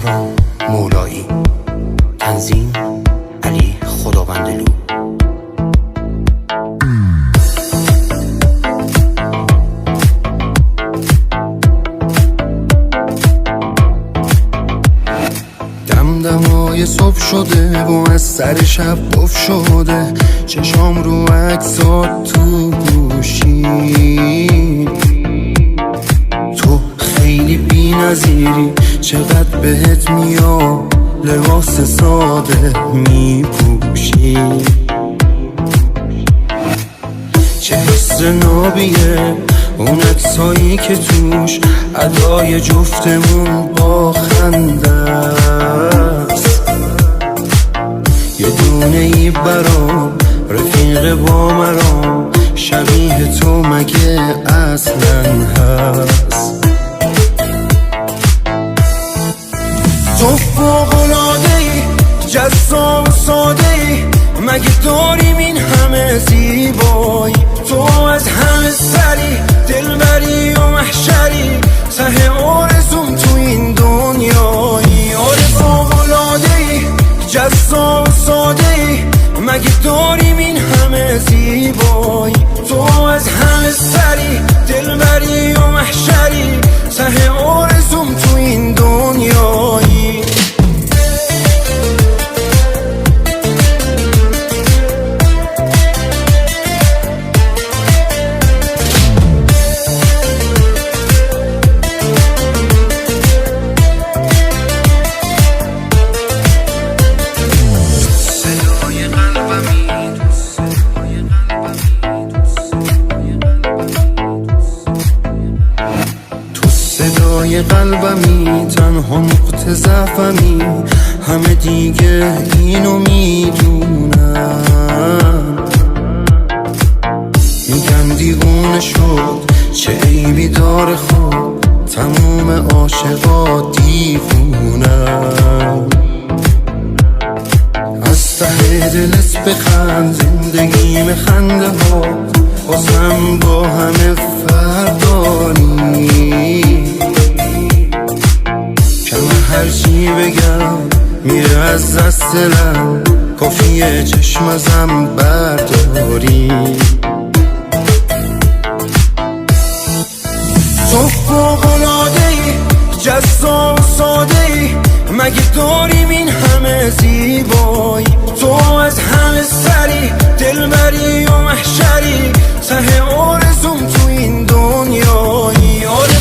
سهراب مولایی. تنظیم علی خداوندلو. دمدمای صبح شده و از سر شب گفت شده، چشام رو عکسات تو گوشی. تو خیلی بی نظیری، چقدر بهت میاد لباس ساده میپوشی. چه حس نابیه اون عکسایی که توش ادای جفتمون با خنده است. یه دونه ای برام رفیق با مرام، شبیه تو مگه اصلا هست؟ تو فوق‌العاده‌ای، جذاب و ساده‌ای، مگه داریم این همه زیبایی؟ تو از همه سری، دلبری و محشری، ته آرزوم تو این دنیایی. آره فوق‌العاده‌ای، جذاب و ساده‌ای، مگه داریم این همه زیبایی؟ تو از همه سری، دلبری و محشری، ته آرزوم تو این دنیایی. صدای قلبمی، تنها نقطه ضعفمی، همه دیگه اینو میدونن. میگن دیوونه شد، چه عیبی داره خود، تموم عاشقا دیوونن. از ته دلت بخند، زندگیم خنده ها، بازم با همه فردانی. هرچی بگم میره از دست دلم، کافیه چشم ازم برداری. تو فوق‌العاده‌ای، جذاب و ساده‌ای، مگه داریم این همه زیبایی؟ تو از همه سری، دلبری و محشری، ته آرزوم تو این دنیایی. آره